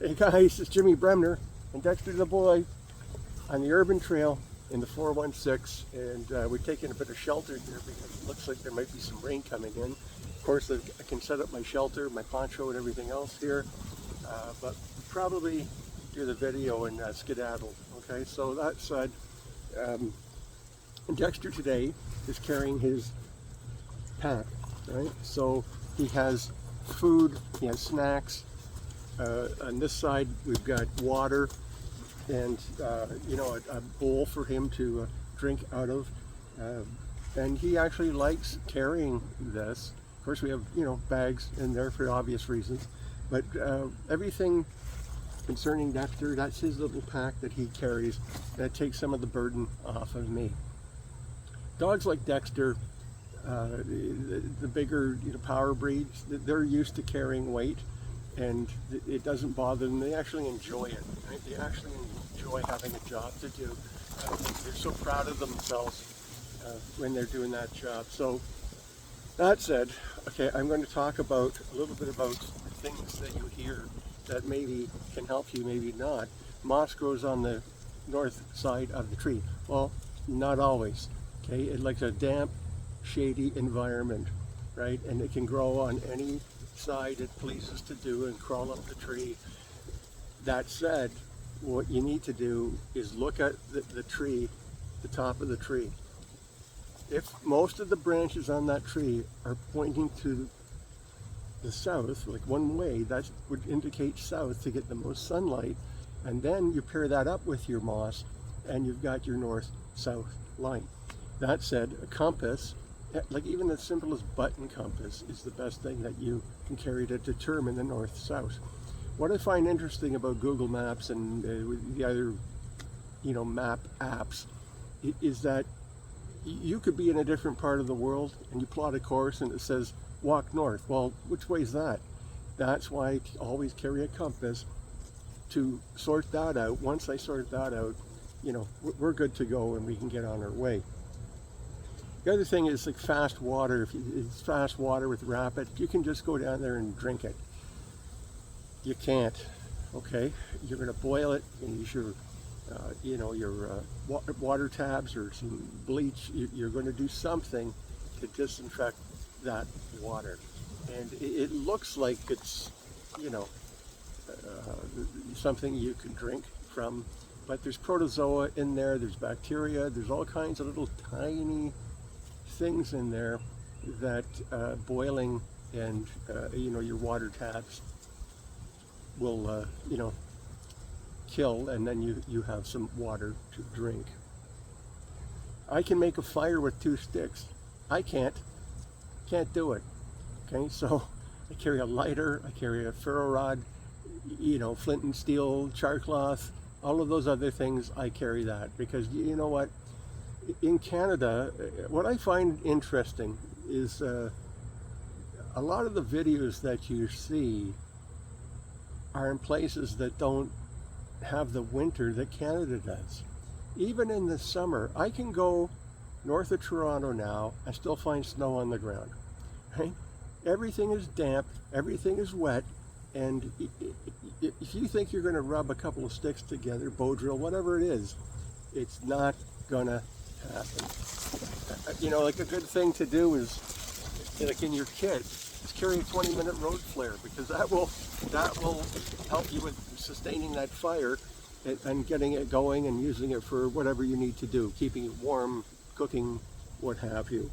Hey guys, it's Jimmy Bremner and Dexter the boy on the urban trail in the 416, and we're taking a bit of shelter here because it looks like there might be some rain coming in. Of course, I can set up my shelter, my poncho and everything else here, but probably do the video and skedaddle. Okay, so that said, Dexter today is carrying his pack, right? So he has food, he has snacks. On this side we've got water and a bowl for him to drink out of, and he actually likes carrying this. Of course we have bags in there for obvious reasons, but everything concerning Dexter, that's his little pack that he carries. That takes some of the burden off of me. Dogs like Dexter, the bigger power breeds, they're used to carrying weight, and it doesn't bother them. They actually enjoy it, right? They actually enjoy having a job to do. They're so proud of themselves when they're doing that job. So that said, okay, I'm going to talk about a little bit about things that you hear that maybe can help you, maybe not. Moss grows on the north side of the tree. Well, not always. Okay, it likes a damp, shady environment, right? And it can grow on any side it pleases to do and crawl up the tree. That said, what you need to do is look at the tree, the top of the tree. If most of the branches on that tree are pointing to the south, like one way, that would indicate south to get the most sunlight, and then you pair that up with your moss and you've got your north-south line. That said, a compass, like even the simplest button compass, is the best thing that you can carry to determine the north-south. What I find interesting about Google Maps and the other map apps is that you could be in a different part of the world and you plot a course and it says walk north. Well, which way is that? That's why I always carry a compass to sort that out. Once I sort that out, we're good to go and we can get on our way. The other thing is like fast water. If it's fast water with rapid, you can just go down there and drink it. You can't, okay? You're gonna boil it and use your, water tabs or some bleach. You're gonna do something to disinfect that water. And it looks like it's, something you can drink from, but there's protozoa in there, there's bacteria, there's all kinds of little tiny things in there that boiling and your water tabs will kill, and then you have some water to drink. I can make a fire with 2 sticks. I can't do it. Okay, so I carry a lighter, I carry a ferro rod, flint and steel, char cloth, all of those other things. I carry that because you know what? In Canada, what I find interesting is a lot of the videos that you see are in places that don't have the winter that Canada does. Even in the summer, I can go north of Toronto now and still find snow on the ground. Right? Everything is damp, everything is wet, and if you think you're going to rub a couple of sticks together, bow drill, whatever it is, it's not gonna happen. Like a good thing to do is, like in your kit, is carry a 20-minute road flare, because that will help you with sustaining that fire and getting it going and using it for whatever you need to do, keeping it warm, cooking, what have you.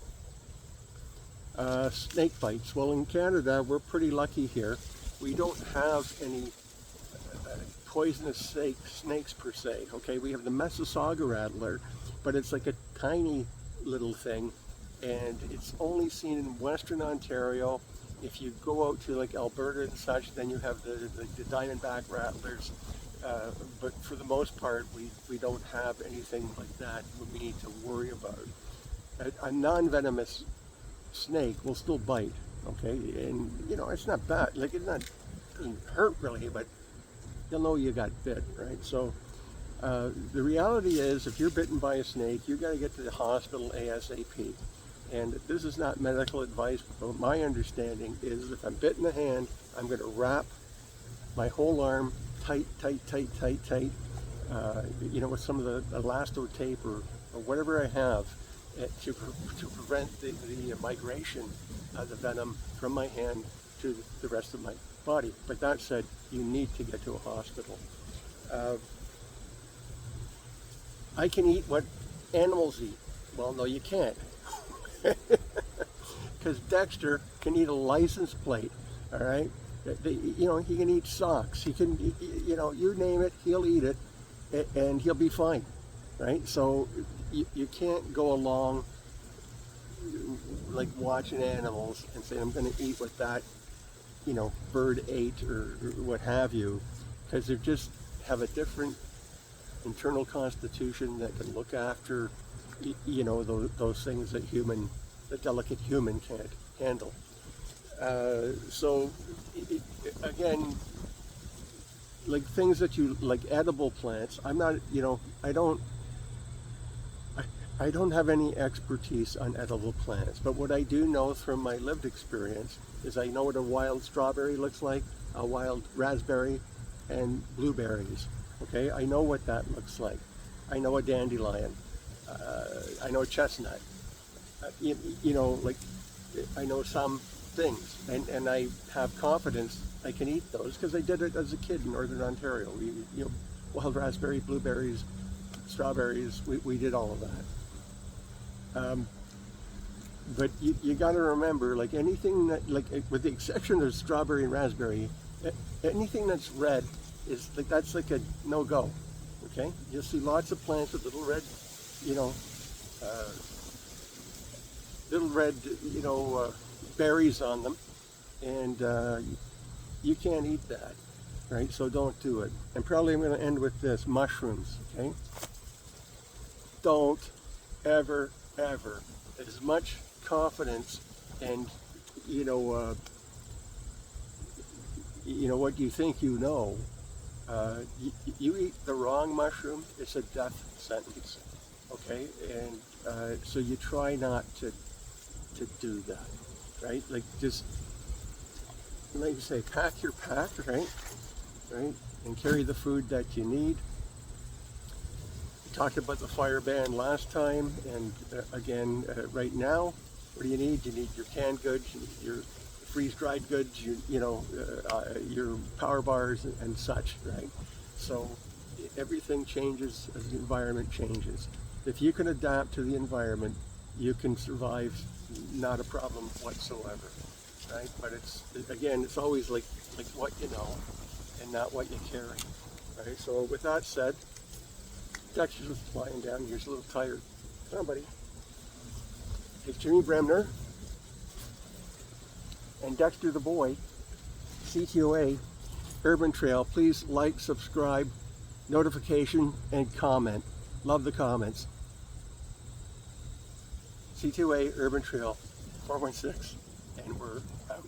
Snake bites. Well, in Canada, we're pretty lucky here. We don't have any poisonous snakes per se. Okay, we have the Mississauga rattler, but it's like a tiny little thing, and it's only seen in Western Ontario. If you go out to like Alberta and such, then you have the diamondback rattlers, but for the most part we don't have anything like that we need to worry about. A non-venomous snake will still bite, okay, and it's not bad, like it doesn't hurt really, but you'll know you got bit, right? So the reality is, if you're bitten by a snake, you got to get to the hospital ASAP. And this is not medical advice, but my understanding is if I'm bit in the hand, I'm going to wrap my whole arm tight, with some of the elasto tape or whatever I have to prevent the migration of the venom from my hand to the rest of my body. But that said, you need to get to a hospital. I can eat what animals eat. Well, no, you can't. Because Dexter can eat a license plate, all right? He can eat socks. He can, you name it, he'll eat it, and he'll be fine, right? So you can't go along like watching animals and say, I'm going to eat what that, bird ate or what have you, because they just have a different internal constitution that can look after, those things that the delicate human can't handle. Again, like things that like edible plants, I'm not, I don't have any expertise on edible plants, but what I do know from my lived experience is I know what a wild strawberry looks like, a wild raspberry, and blueberries. Okay, I know what that looks like. I know a dandelion. I know a chestnut. I know some things, and I have confidence I can eat those because I did it as a kid in Northern Ontario. Wild raspberry, blueberries, strawberries, we did all of that. But you got to remember, like anything that, with the exception of strawberry and raspberry, anything that's red is that's like a no-go. Okay, you'll see lots of plants with little red, berries on them, and you can't eat that, right? So don't do it. And probably I'm going to end with this: mushrooms. Okay, don't ever, as much confidence and what you think you eat the wrong mushroom, it's a death sentence. Okay, and so you try not to do that, right? Like just like you say, pack your pack, right, and carry the food that you need. We talked about the fire ban last time, and again, right now, what do you need? You need your canned goods, your freeze-dried goods, your power bars and such, right? So everything changes as the environment changes. If you can adapt to the environment, you can survive, not a problem whatsoever, right? But it's always like what you know and not what you carry, right? So with that said, Dexter's just lying down here, he's a little tired. Come on, buddy. It's Jimmy Bremner and Dexter the boy, CTOA, Urban Trail. Please like, subscribe, notification, and comment. Love the comments. CTOA, Urban Trail, 416, and we're out.